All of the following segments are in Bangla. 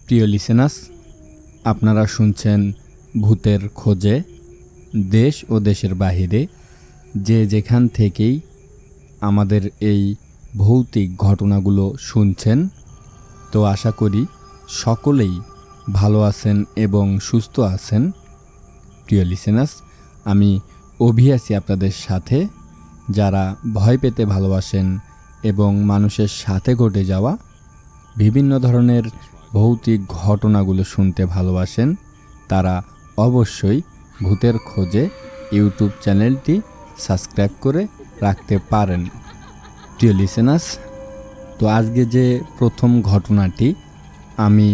প্রিয় লিসেনার্স, আপনারা শুনছেন ভূতের খোঁজে। দেশ ও দেশের বাহিরে যে যেখান থেকেই আমাদের এই ভৌতিক ঘটনাগুলো শুনছেন, তো আশা করি সকলেই ভালো আছেন এবং সুস্থ আছেন। প্রিয় লিসেনার্স, আমি অভি আছি আপনাদের সাথে। যারা ভয় পেতে ভালোবাসেন এবং মানুষের সাথে ঘটে যাওয়া বিভিন্ন ধরনের ভৌতিক ঘটনাগুলো শুনতে ভালোবাসেন, তারা অবশ্যই ভূতের খোঁজে ইউটিউব চ্যানেলটি সাবস্ক্রাইব করে রাখতে পারেন। প্রিয় লিসেনার্স, তো আজকে যে প্রথম ঘটনাটি আমি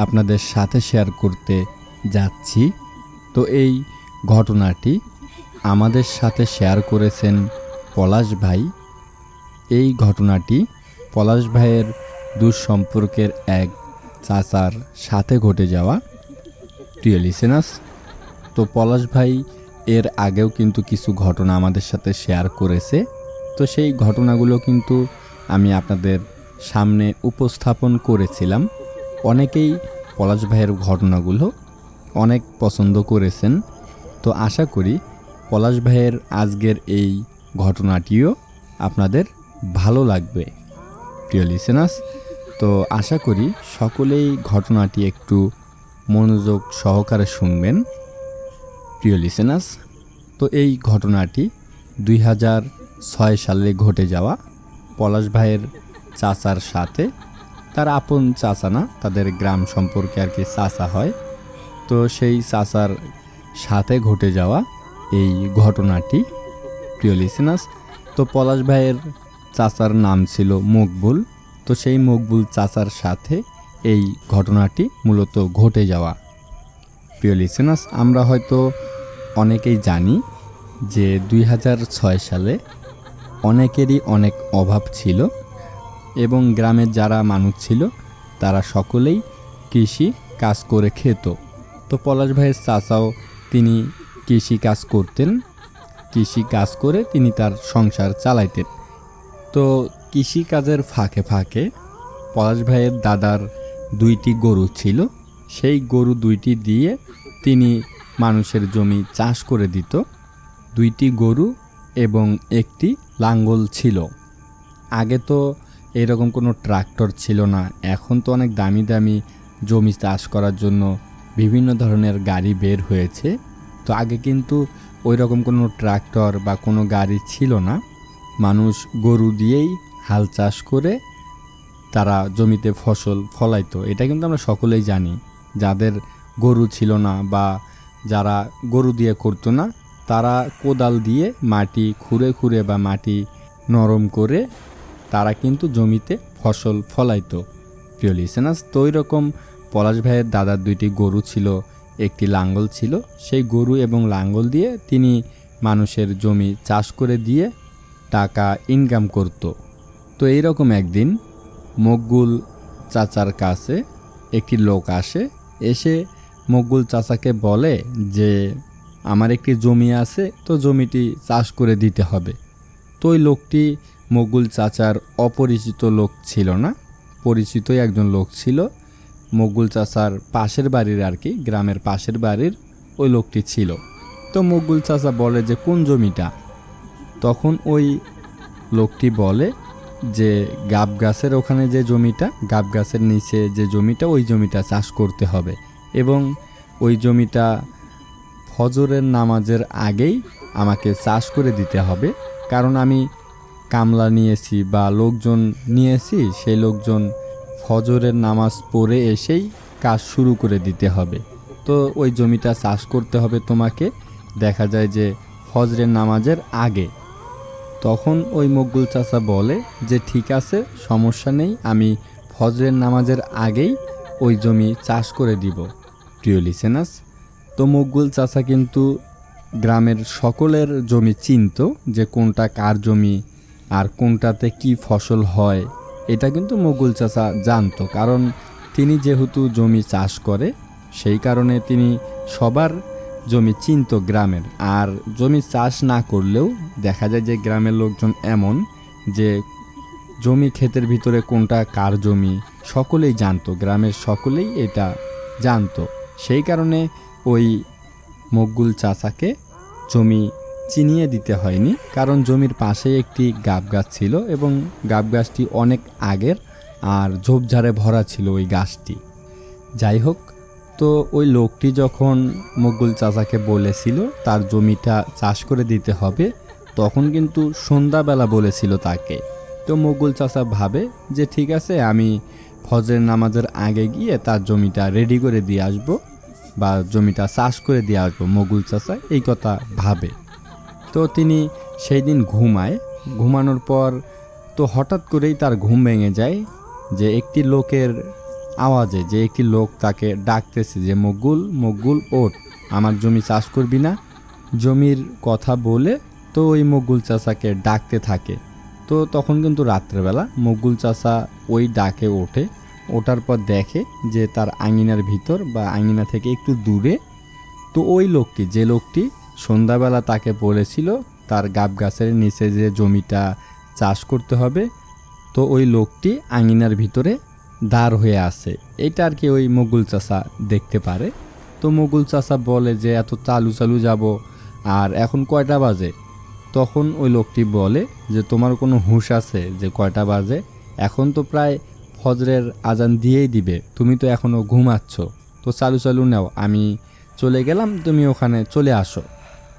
আপনাদের সাথে শেয়ার করতে যাচ্ছি, তো এই ঘটনাটি আমাদের সাথে শেয়ার করেছেন পলাশ ভাই। এই ঘটনাটি পলাশ ভাইয়ের দুঃসম্পর্কের এক চাচার সাথে ঘটে যাওয়া। প্রিয় লিসেনার্স, তো পলাশ ভাই এর আগেও কিন্তু কিছু ঘটনা আমাদের সাথে শেয়ার করেছে। তো সেই ঘটনাগুলো কিন্তু আমি আপনাদের সামনে উপস্থাপন করেছিলাম। অনেকেই পলাশ ভাইয়ের ঘটনাগুলো অনেক পছন্দ করেছেন। তো আশা করি পলাশ ভাইয়ের আজকের এই ঘটনাটিও আপনাদের ভালো লাগবে। প্রিয় লিসেনার্স, তো আশা করি সকলেই ঘটনাটি একটু মনোযোগ সহকারে শুনবেন। প্রিয় লিসেনার্স, তো এই ঘটনাটি 2006 সালে ঘটে যাওয়া পলাশ ভাইয়ের চাচার সাথে। তার আপন চাচা না, তাদের গ্রাম সম্পর্কে আর কি চাচা হয়। তো সেই চাচার সাথে ঘটে যাওয়া এই ঘটনাটি। প্রিয় লিসেনার্স, তো পলাশ ভাইয়ের চাচার নাম ছিল মকবুল। তো সেই মকবুল চাচার সাথে এই ঘটনাটি মূলত ঘটে যাওয়া। প্রিয় লিসেনার্স, আমরা হয়তো অনেকেই জানি যে 2006 সালে অনেকেরই অনেক অভাব ছিল এবং গ্রামের যারা মানুষ ছিল তারা সকলেই কৃষি কাজ করে খেত। তো পলাশ ভাইয়ের চাচাও তিনি কৃষি কাজ করতেন। কৃষি কাজ করে তিনি তার সংসার চালাইতেন। তো কৃষি কাজের ফাঁকে ফাঁকে পলাশ ভাইয়ের দাদার 2টি গরু ছিল। সেই গরু 2টি দিয়ে তিনি মানুষের জমি চাষ করে দিত। 2টি গরু এবং একটি লাঙ্গল ছিল। আগে তো এরকম কোনো ট্রাক্টর ছিল না। এখন তো অনেক দামি দামি জমি চাষ করার জন্য বিভিন্ন ধরনের গাড়ি বের হয়েছে। তো আগে কিন্তু ওই রকম কোনো ট্রাক্টর বা কোনো গাড়ি ছিল না। মানুষ গরু দিয়েই হাল চাষ করে তারা জমিতে ফসল ফলাইতো। এটা কিন্তু আমরা সকলেই জানি। যাদের গরু ছিল না বা যারা গরু দিয়ে করতো না, তারা কোদাল দিয়ে মাটি খুঁড়ে খুঁড়ে বা মাটি নরম করে তারা কিন্তু জমিতে ফসল ফলাইতো। প্রিয় লিসেনার্স, তো ওই রকম পলাশ ভাইয়ের দাদার 2টি গরু ছিল, একটি লাঙ্গল ছিল। সেই গরু এবং লাঙ্গল দিয়ে তিনি মানুষের জমি চাষ করে দিয়ে টাকা ইনকাম করত। তো এইরকম একদিন মকবুল চাচার কাছে একটি লোক আসে। এসে মকবুল চাচাকে বলে যে আমার একটি জমি আছে, তো জমিটি চাষ করে দিতে হবে। তো ওই লোকটি মকবুল চাচার অপরিচিত লোক ছিল না, পরিচিতই একজন লোক ছিল। মকবুল চাচার পাশের বাড়ির আর কি, গ্রামের পাশের বাড়ির ওই লোকটি ছিল। তো মকবুল চাচা বলে যে কোন জমিটা? তখন ওই লোকটি বলে যে গাব গাছের ওখানে যে জমিটা, গাব গাছের নিচে যে জমিটা, ওই জমিটা চাষ করতে হবে এবং ওই জমিটা ফজরের নামাজের আগেই আমাকে চাষ করে দিতে হবে। কারণ আমি কামলা নিয়েছি বা লোকজন নিয়েছি, সেই লোকজন ফজরের নামাজ পড়ে এসেই কাজ শুরু করে দিতে হবে। তো ওই জমিটা চাষ করতে হবে তোমাকে, দেখা যায় যে ফজরের নামাজের আগে। তখন ওই মকবুল চাচা বলে যে ঠিক আছে, সমস্যা নেই, আমি ফজরের নামাজের আগেই ওই জমি চাষ করে দিব। প্রিয় লিসেনার্স, তো মকবুল চাচা কিন্তু গ্রামের সকলের জমি চিনত, যে কোনটা কার জমি আর কোনটাতে কি ফসল হয়। এটা কিন্তু মকবুল চাচা জানতো, কারণ তিনি যেহেতু জমি চাষ করে সেই কারণে তিনি সবার জমি চিনতো গ্রামের। আর জমি চাষ না করলেও দেখা যায় যে গ্রামের লোকজন এমন যে জমি ক্ষেতের ভিতরে কোনটা কার জমি সকলেই জানতো, গ্রামের সকলেই এটা জানতো। সেই কারণে ওই মকবুল চাচাকে জমি চিনিয়ে দিতে হয়নি, কারণ জমির পাশে একটি গাব গাছ ছিল এবং গাব গাছটি অনেক আগের আর ঝোপঝাড়ে ভরা ছিল ওই গাছটি। যাই হোক, তো ওই লোকটি যখন মকবুল চাচাকে বলেছিল তার জমিটা চাষ করে দিতে হবে, তখন কিন্তু সন্ধ্যাবেলা বলেছিল তাকে। তো মকবুল চাচা ভাবে যে ঠিক আছে, আমি ফজরের নামাজের আগে গিয়ে তার জমিটা রেডি করে দিয়ে আসবো বা জমিটা চাষ করে দিয়ে আসবো। মকবুল চাচা এই কথা ভাবে। তো তিনি সেই দিন ঘুমায়। ঘুমানোর পর তো হঠাৎ করেই তার ঘুম ভেঙে যায় যে একটি লোকের আওয়াজে, যে একটি লোক তাকে ডাকতেছে যে মকবুল, মকবুল ওঠ, আমার জমি চাষ করবি না? জমির কথা বলে তো ওই মকবুল চাচাকে ডাকতে থাকে। তো তখন কিন্তু রাত্রেবেলা মকবুল চাচা ওই ডাকে ওঠে। ওঠার পর দেখে যে তার আঙিনার ভিতর বা আঙিনা থেকে একটু দূরে তো ওই লোকটি, যে লোকটি সন্ধ্যাবেলা তাকে বলেছিল তার গাব গাছের নিচে যে জমিটা চাষ করতে হবে, তো ওই লোকটি আঙিনার ভিতরে দাঁড় হয়ে আছে। এটা আর কি ওই মকবুল চাচা দেখতে পারে। তো মকবুল চাচা বলে যে এত চালু চালু যাব, আর এখন কয়টা বাজে? তখন ওই লোকটি বলে যে তোমার কোনো হুঁশ আছে যে কয়টা বাজে? এখন তো প্রায় ফজরের আজান দিয়েই দিবে, তুমি তো এখনও ঘুমাচ্ছ, তো চালু চালু নাও, আমি চলে গেলাম, তুমি ওখানে চলে আসো।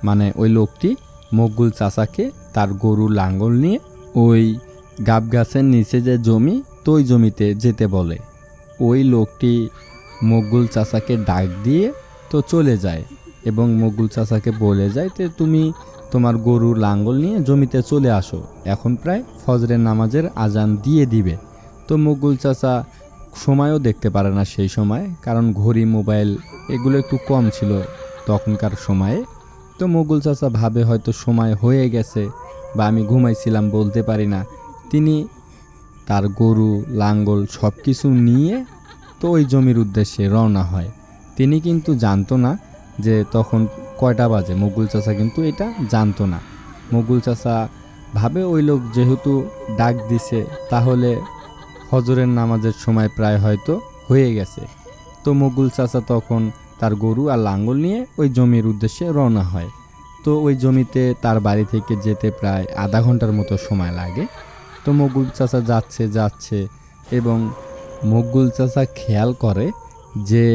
মানে ওই লোকটি মকবুল চাচাকে তার গরু লাঙ্গল নিয়ে ওই গাব গাছের নিচে যে জমি, তো ওই জমিতে যেতে বলে। ওই লোকটি মকবুল চাচাকে ডাক দিয়ে তো চলে যায় এবং মকবুল চাচাকে বলে যায় যে তুমি তোমার গরু লাঙ্গল নিয়ে জমিতে চলে আসো, এখন প্রায় ফজরের নামাজের আজান দিয়ে দিবে। তো মকবুল চাচা সময়ও দেখতে পারে না সেই সময়, কারণ ঘড়ি, মোবাইল এগুলো একটু কম ছিল তখনকার সময়ে। তো মকবুল চাচা ভাবে হয়তো সময় হয়ে গেছে বা আমি ঘুমাইছিলাম, বলতে পারি না। তিনি তার গরু লাঙ্গল সব কিছু নিয়ে তো ওই জমির উদ্দেশ্যে রওনা হয়। তিনি কিন্তু জানতো না যে তখন কয়টা বাজে। মকবুল চাচা কিন্তু এটা জানতো না। মকবুল চাচা ভাবে ওই লোক যেহেতু ডাক দিছে, তাহলে ফজরের নামাজের সময় প্রায় হয়তো হয়ে গেছে। তো মকবুল চাচা তখন তার গরু আর লাঙ্গল নিয়ে ওই জমির উদ্দেশ্যে রওনা হয়। তো ওই জমিতে তার বাড়ি থেকে যেতে প্রায় আধা ঘন্টার মতো সময় লাগে। তো মকবুল চাচা যাচ্ছে এবং মকবুল চাচা খেয়াল করে যে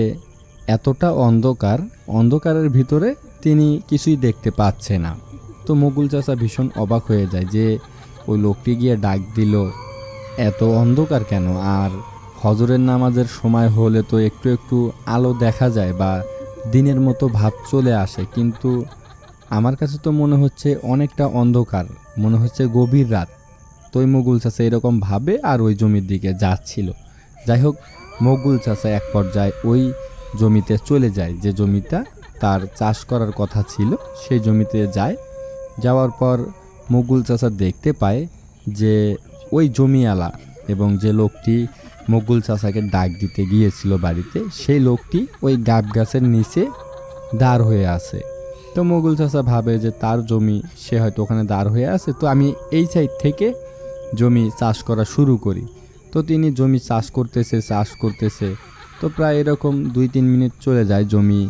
এতটা অন্ধকারের ভিতরে তিনি কিছুই দেখতে পাচ্ছে না। তো মকবুল চাচা ভীষণ অবাক হয়ে যায় যে ওই লোকটি গিয়ে ডাক দিল, এত অন্ধকার কেন? আর ফজরের নামাজের সময় হলে তো একটু একটু আলো দেখা যায় বা দিনের মতো ভাব চলে আসে, কিন্তু আমার কাছে তো মনে হচ্ছে অনেকটা অন্ধকার, মনে হচ্ছে গভীর রাত। তো ওই মকবুল চাচা এরকম ভাবে আর ওই জমির দিকে যাচ্ছিল। যাই হোক, মকবুল চাচা এক পর্যায়ে ওই জমিতে চলে যায়, যে জমিটা তার চাষ করার কথা ছিল সেই জমিতে যায়। যাওয়ার পর মকবুল চাচা দেখতে পায় যে ওই জমিওয়ালা এবং যে লোকটি মকবুল চাচাকে ডাক দিতে গিয়েছিল বাড়িতে, সেই লোকটি ওই গাব গাছের নিচে দাঁড় হয়ে আছে। তো মকবুল চাচা ভাবে যে তার জমি, সে হয়তো ওখানে দাঁড় হয়ে আছে, তো আমি এই সাইড থেকে জমি চাষ করা শুরু করি। তো তিনি জমি চাষ করতেছে। তো প্রায় এরকম 2-3 মিনিট চলে যায় জমি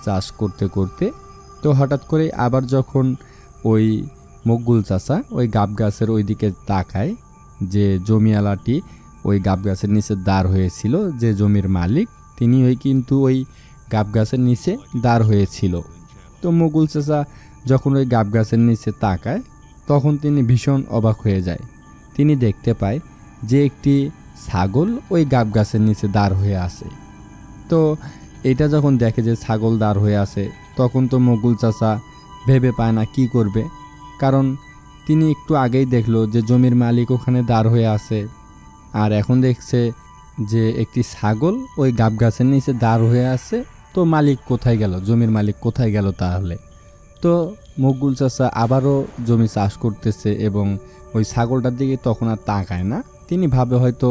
চাষ করতে করতে। তো হঠাৎ করে আবার যখন ওই মকবুল চাচা ওই গাব গাছের ওই দিকে তাকায়, যে জমিওয়ালাটি ওই গাব গাছের নিচে দাঁড় হয়েছিল, যে জমির মালিক তিনি কিন্তু ওই গাব গাছের নিচে দাঁড় হয়েছিল। তো মকবুল চাচা যখন ওই গাব গাছের নিচে তাকায়, তখন তিনি ভীষণ অবাক হয়ে যায়। তিনি দেখতে পায় যে একটি ছাগল ওই গাব গাছের নিচে দাঁড় হয়ে আছে। তো এটা যখন দেখে যে ছাগল দাঁড় হয়ে আছে, তখন তো মকবুল চাচা ভেবে পায় না কি করবে, কারণ তিনি একটু আগেই দেখলো যে জমির মালিক ওখানে দাঁড় হয়ে আছে, আর এখন দেখছে যে একটি ছাগল ওই গাব গাছের নিচে দাঁড় হয়ে আছে। তো মালিক কোথায় গেল, জমির মালিক কোথায় গেল তাহলে? তো মকবুল চাচা আবারও জমি চাষ করতেছে এবং ওই ছাগলটার দিকে তখন আর তাকায় না। তিনি ভাবে হয়তো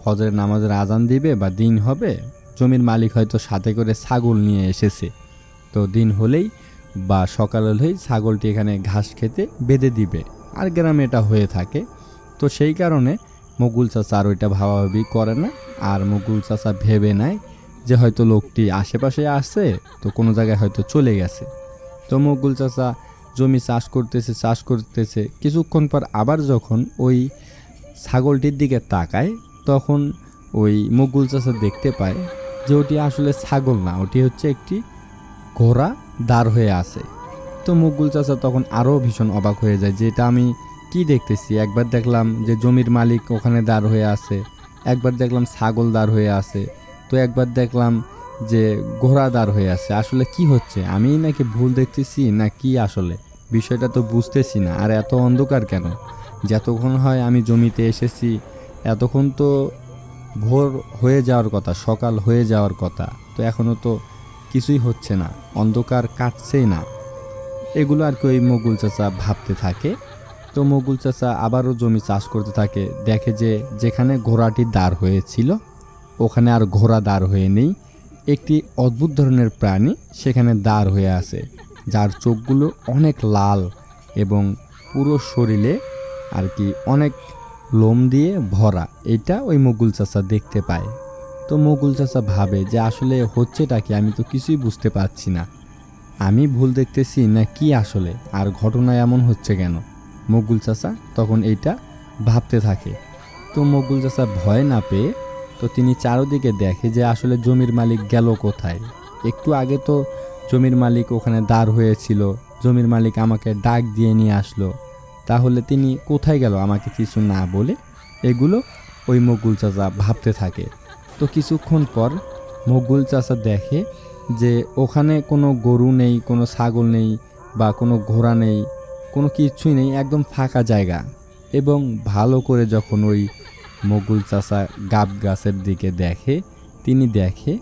ফজরের নামাজের আজান দিবে বা দিন হবে, জমির মালিক হয়তো সাথে করে ছাগল নিয়ে এসেছে। তো দিন হলেই বা সকাল হলেই ছাগলটি এখানে ঘাস খেতে বেঁধে দিবে, আর গ্রামে এটা হয়ে থাকে। তো সেই কারণে মকবুল চাচা আর ওইটা ভাবাভাবি করে না, আর মকবুল চাচা ভেবে নেয় যে হয়তো লোকটি আশেপাশে আসছে, তো কোনো জায়গায় হয়তো চলে গেছে। তো মকবুল চাচা জমি চাষ করতেছে কিছুক্ষণ পর আবার যখন ওই ছাগলটির দিকে তাকায়, তখন ওই মকবুল চাচা দেখতে পায় যে ওটি আসলে ছাগল না, ওটি হচ্ছে একটি ঘোড়া দাঁড় হয়ে আছে। তো মকবুল চাচা তখন আরও ভীষণ অবাক হয়ে যায় যে এটা আমি কি দেখতেছি। একবার দেখলাম যে জমির মালিক ওখানে দাঁড় হয়ে আছে, একবার দেখলাম ছাগল দাঁড় হয়ে আছে, তো একবার দেখলাম যে ঘোড়া দাঁড় হয়ে আছে। আসলে কি হচ্ছে, আমি নাকি ভুল দেখতেছি না কি, আসলে বিষয়টা তো বুঝতেছি না। আর এত অন্ধকার কেন? যতক্ষণ হয় আমি জমিতে এসেছি এতক্ষণ তো ভোর হয়ে যাওয়ার কথা, সকাল হয়ে যাওয়ার কথা, তো এখনও তো কিছুই হচ্ছে না, অন্ধকার কাটছেই না। এগুলো আর কি ওই মকবুল চাচা ভাবতে থাকে। তো মকবুল চাচা আবারও জমি চাষ করতে থাকে, দেখে যে যেখানে ঘোড়াটি দাঁড় হয়েছিল ওখানে আর ঘোড়া দাঁড় হয়ে নেই, একটি অদ্ভুত ধরনের প্রাণী সেখানে দাঁড় হয়ে আছে, যার চোখগুলো অনেক লাল এবং পুরো শরীরে আর কি অনেক লোম দিয়ে ভরা। এটা ওই মকবুল চাচা দেখতে পায়। তো মকবুল চাচা ভাবে যে আসলে হচ্ছেটা কি, আমি তো কিছুই বুঝতে পারছি না, আমি ভুল দেখতেছি না কি আসলে, আর ঘটনা এমন হচ্ছে কেন। মকবুল চাচা তখন এইটা ভাবতে থাকে। তো মকবুল চাচা ভয় না পেয়ে তো তিনি চারদিকে দেখে যে আসলে জমির মালিক গেল কোথায়। একটু আগে তো জমির মালিক ওখানে দাঁড় হয়েছিল, জমির মালিক আমাকে ডাক দিয়ে নিয়ে আসলো, তাহলে তিনি কোথায় গেল আমাকে কিছু না বলে। এগুলো ওই মকবুল চাচা ভাবতে থাকে। তো কিছুক্ষণ পর মকবুল চাচা দেখে যে ওখানে কোনো গরু নেই, কোনো ছাগল নেই বা কোনো ঘোড়া নেই, কোনো কিছুই নেই, একদম ফাঁকা জায়গা। এবং ভালো করে যখন ওই মকবুল চাচা গাব গাছের দিকে দেখে, তিনি দেখে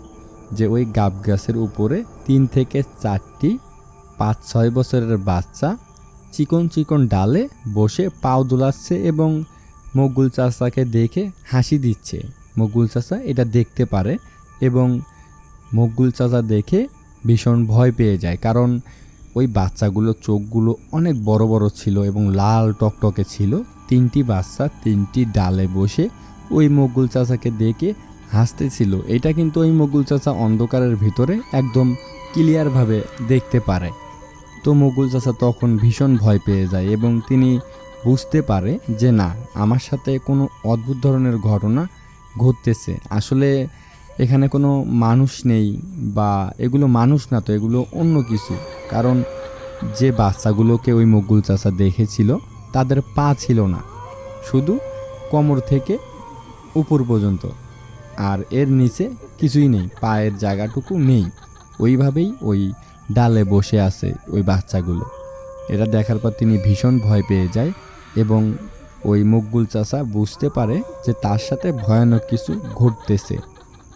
যে ওই গাব গাছের উপরে 3 থেকে 4টি 5-6 বছরের বাচ্চা চিকন চিকন ডালে বসে পাও দোলাচ্ছে এবং মকবুল চাচাকে দেখে হাসি দিচ্ছে। মকবুল চাচা এটা দেখতে পারে এবং মকবুল চাচা দেখে ভীষণ ভয় পেয়ে যায়, কারণ ওই বাচ্চাগুলো চোখগুলো অনেক বড় বড় ছিল এবং লাল টকটকে ছিল। 3টি বাচ্চা 3টি ডালে বসে ওই মকবুল চাচাকে দেখে হাসতেছিল। এটা কিন্তু ওই মকবুল চাচা অন্ধকারের ভিতরে একদম ক্লিয়ারভাবে দেখতে পারে। তো মকবুল চাচা তখন ভীষণ ভয় পেয়ে যায় এবং তিনি বুঝতে পারে যে না, আমার সাথে কোনো অদ্ভুত ধরনের ঘটনা ঘটতেছে। আসলে এখানে কোনো মানুষ নেই, বা এগুলো মানুষ না, তো এগুলো অন্য কিছু। কারণ যে বাচ্চাগুলোকে ওই মকবুল চাচা দেখেছিল তাদের পা ছিল না, শুধু কোমর থেকে উপর পর্যন্ত, আর এর নিচে কিছুই নেই, পায়ের জায়গাটুকু নেই। ওইভাবেই ওই ডালে বসে আছে ওই বাচ্চাগুলো। এটা দেখার পর তিনি ভীষণ ভয় পেয়ে যায় এবং ওই মকবুল চাচা বুঝতে পারে যে তার সাথে ভয়ানক কিছু ঘটতেছে।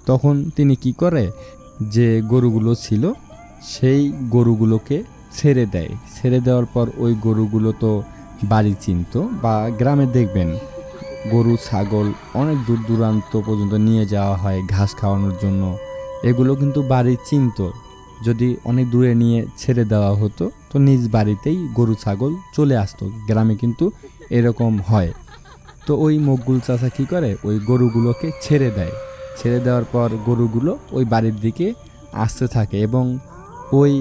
তখন তিনি কি করে, যে গরুগুলো ছিল সেই গরুগুলোকে ছেড়ে দেয়। ছেড়ে দেওয়ার পর ওই গরুগুলো তো বাড়ি চিনত, বা গ্রামে দেখবেন গরু ছাগল অনেক দূর দূরান্ত পর্যন্ত নিয়ে যাওয়া হয় ঘাস খাওয়ানোর জন্য। এগুলো কিন্তু বাড়ি চিনত। যদি অনেক দূরে নিয়ে ছেড়ে দেওয়া হতো তো নিজ বাড়িতেই গরু ছাগল চলে আসতো, গ্রামে কিন্তু এরকম হয়। তো ওই মকবুল চাচা কী করে, ওই গরুগুলোকে ছেড়ে দেয়। ছেড়ে দেওয়ার পর গরুগুলো ওই বাড়ির দিকে আসতে থাকে এবং ওই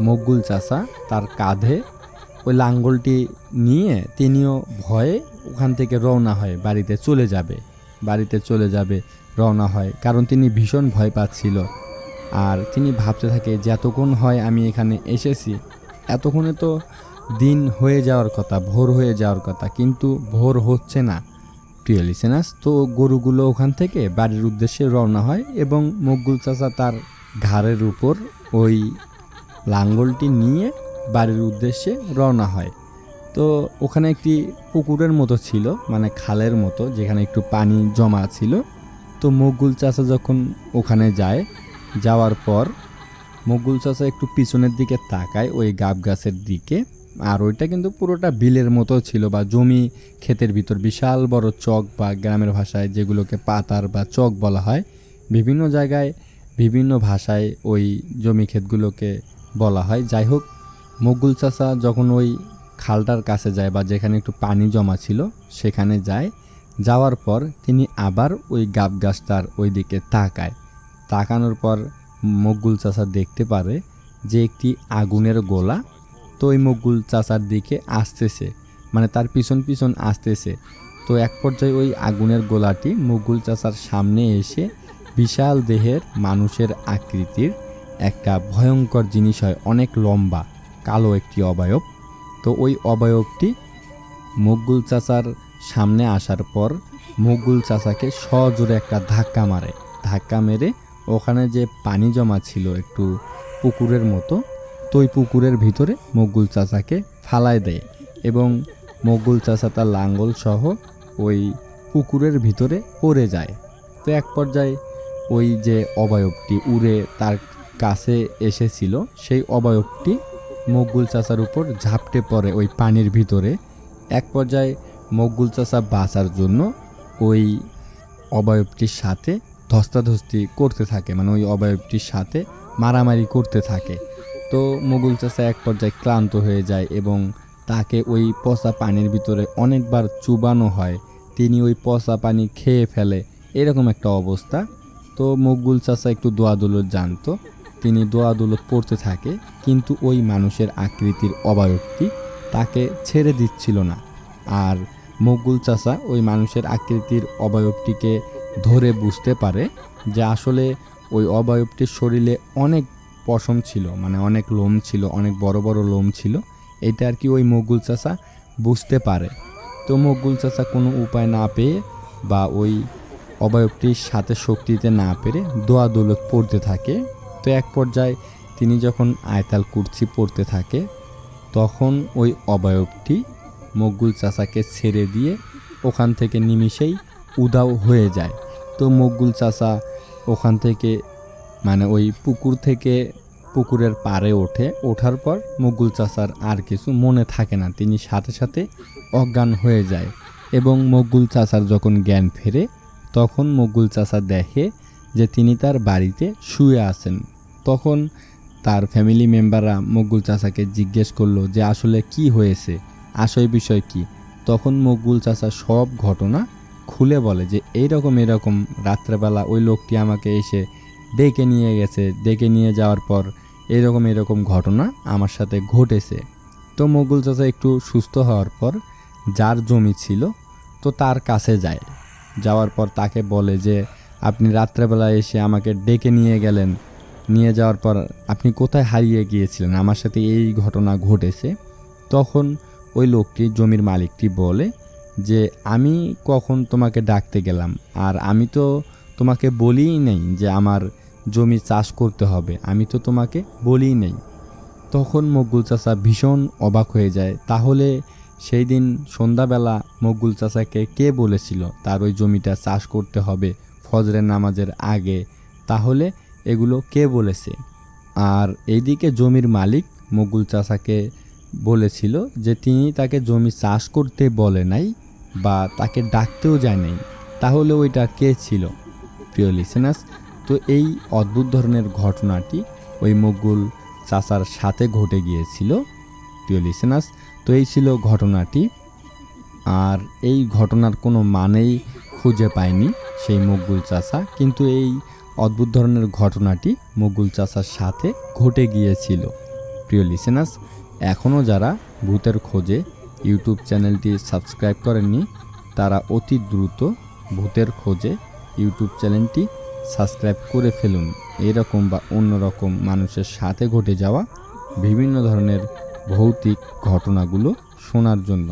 মকবুল চাচা তার কাঁধে ওই লাঙ্গলটি নিয়ে তিনিও ভয়ে ওখান থেকে রওনা হয়, বাড়িতে চলে যাবে রওনা হয়, কারণ তিনি ভীষণ ভয় পাচ্ছিল। আর তিনি ভাবতে থাকে যে এতক্ষণ হয় আমি এখানে এসেছি, এতক্ষণে তো দিন হয়ে যাওয়ার কথা, ভোর হয়ে যাওয়ার কথা, কিন্তু ভোর হচ্ছে না। প্রিয় লিসেনার্স, তো গরুগুলো ওখান থেকে বাড়ির উদ্দেশ্যে রওনা হয় এবং মকবুল চাচা তার ঘাড়ের উপর ওই লাঙ্গলটি নিয়ে বাড়ির উদ্দেশ্যে রওনা হয়। তো ওখানে একটি পুকুরের মতো ছিল, মানে খালের মতো, যেখানে একটু পানি জমা ছিল। তো মকবুল চাচা যখন ওখানে যায়, যাওয়ার পর মকবুল চাচা একটু পিছনের দিকে তাকায় ওই গাব গাছের দিকে, আর ওইটা কিন্তু পুরোটা বিলের মতো ছিল, বা জমি ক্ষেতের ভিতর বিশাল বড় চক, বা গ্রামের ভাষায় যেগুলোকে পাতার বা চক বলা হয়। বিভিন্ন জায়গায় বিভিন্ন ভাষায় ওই জমি ক্ষেতগুলোকে বলা হয়। যাই হোক, মকবুল চাচা যখন ওই খালটার কাছে যায় বা যেখানে একটু পানি জমা ছিল সেখানে যায়, যাওয়ার পর তিনি আবার ওই গাব গাছটার ওই দিকে তাকায়। তাকানোর পর মকবুল চাচা দেখতে পারে যে একটি আগুনের গোলা তো ওই মকবুল চাচার দিকে আসতেছে, মানে তার পিছন পিছন আসতেছে। তো এক পর্যায়ে ওই আগুনের গোলাটি মকবুল চাচার সামনে এসে বিশাল দেহের মানুষের আকৃতির একটা ভয়ঙ্কর জিনিস হয়, অনেক লম্বা কালো একটি অবয়ব। তো ওই অবয়বটি মকবুল চাচার সামনে আসার পর মকবুল চাচাকে সজোরে একটা ধাক্কা মারে। ধাক্কা মেরে ওখানে যে পানি জমা ছিল একটু পুকুরের মতো, তো ওই পুকুরের ভিতরে মকবুল চাচাকে ফালায় দেয় এবং মকবুল চাচা তার লাঙ্গল সহ ওই পুকুরের ভিতরে পড়ে যায়। তো এক পর্যায়ে ওই যে অবয়বটি উড়ে তার কাছে এসেছিল সেই অবয়বটি মকবুল চাচার উপর ঝাপটে পড়ে ওই পানির ভিতরে। এক পর্যায়ে মকবুল চাচা বাঁচার জন্য ওই অবয়বটির সাথে ধস্তাধস্তি করতে থাকে, মানে ওই অবয়বটির সাথে মারামারি করতে থাকে। তো মকবুল চাচা এক পর্যায়ে ক্লান্ত হয়ে যায় এবং তাকে ওই পচা পানির ভিতরে অনেকবার চুবানো হয়, তিনি ওই পচা পানি খেয়ে ফেলে, এরকম একটা অবস্থা। তো মকবুল চাচা একটু দোয়া দৌলত জানতো, তিনি দোয়া দৌলত পড়তে থাকে, কিন্তু ওই মানুষের আকৃতির অবয়বটি তাকে ছেড়ে দিচ্ছিল না। আর মকবুল চাচা ওই মানুষের আকৃতির অবয়বটিকে ধরে বুঝতে পারে যে আসলে ওই অবয়বটির শরীরে অনেক পশম ছিল, মানে অনেক লোম ছিল, অনেক বড় বড় লোম ছিল। এটা আর কি ওই মকবুল চাচা বুঝতে পারে। তো মকবুল চাচা কোনো উপায় না পেয়ে বা ওই অবয়বটির সাথে শক্তিতে না পেরে দোয়া দৌলত পড়তে থাকে। তো এক পর্যায়ে তিনি যখন আয়তাল কুরসি পড়তে থাকে তখন ওই অবয়বটি মকবুল চাচাকে ছেড়ে দিয়ে ওখান থেকে নিমিষেই উধাও হয়ে যায়। তো মকবুল চাচা ওখান থেকে, মানে ওই পুকুর থেকে পুকুরের পাড়ে ওঠার পর মকবুল চাচার আর কিছু মনে থাকে না, তিনি সাথে সাথে অজ্ঞান হয়ে যায়। এবং মকবুল চাচার যখন জ্ঞান ফেরে তখন মকবুল চাচা দেখে যে তিনি তার বাড়িতে শুয়ে আছেন। তখন তার ফ্যামিলি মেম্বাররা মকবুল চাচাকে জিজ্ঞেস করলো যে আসলে কি হয়েছে, আসল বিষয় কি। তখন মকবুল চাচা সব ঘটনা খুলে বলে যে এরকম রাত্রেবেলা ওই লোকটি আমাকে এসে ডেকে নিয়ে গেছে, ডেকে নিয়ে যাওয়ার পর এরকম ঘটনা আমার সাথে ঘটেছে। তো মকবুল চাচা একটু সুস্থ হওয়ার পর যার জমি ছিল তো তার কাছে যায়, যাওয়ার পর তাকে বলে যে আপনি রাত্রেবেলা এসে আমাকে ডেকে নিয়ে গেলেন, নিয়ে যাওয়ার পর আপনি কোথায় হারিয়ে গিয়েছিলেন, আমার সাথে এই ঘটনা ঘটেছে। তখন ওই লোকটি, জমির মালিকটি বলে যে আমি কখন তোমাকে ডাকতে গেলাম, আর আমি তো তোমাকে বলিই নেই যে আমার জমি চাষ করতে হবে, আমি তো তোমাকে বলিই নেই। তখন মকবুল চাচা ভীষণ অবাক হয়ে যায়, তাহলে সেই দিন সন্ধ্যাবেলা মকবুল চাচাকে কে বলেছিল তার ওই জমিটা চাষ করতে হবে ফজরের নামাজের আগে, তাহলে এগুলো কে বলেছে? আর এইদিকে জমির মালিক মকবুল চাচাকে বলেছিল যে তিনি তাকে জমি চাষ করতে বলে নাই বা তাকে ডাকতেও যায় নাই, তাহলে ওইটা কে ছিল? প্রিয় লিসেনার্স, তো এই অদ্ভুত ধরনের ঘটনাটি ওই মকবুল চাচার সাথে ঘটে গিয়েছিল। প্রিয় লিসেনার্স, তো এই ছিল ঘটনাটি। আর এই ঘটনার কোনো মানেই খুঁজে পায়নি সেই মকবুল চাচা, কিন্তু এই অদ্ভুত ধরনের ঘটনাটি মকবুল চাচার সাথে ঘটে গিয়েছিল। প্রিয় লিসেনার্স, এখনও যারা ভূতের খোঁজে ইউটিউব চ্যানেলটি সাবস্ক্রাইব করেননি তারা অতি দ্রুত ভূতের খোঁজে ইউটিউব চ্যানেলটি সাবস্ক্রাইব করে ফেলুন, এরকম বা অন্যরকম মানুষের সাথে ঘটে যাওয়া বিভিন্ন ধরনের ভৌতিক ঘটনাগুলো শোনার জন্য।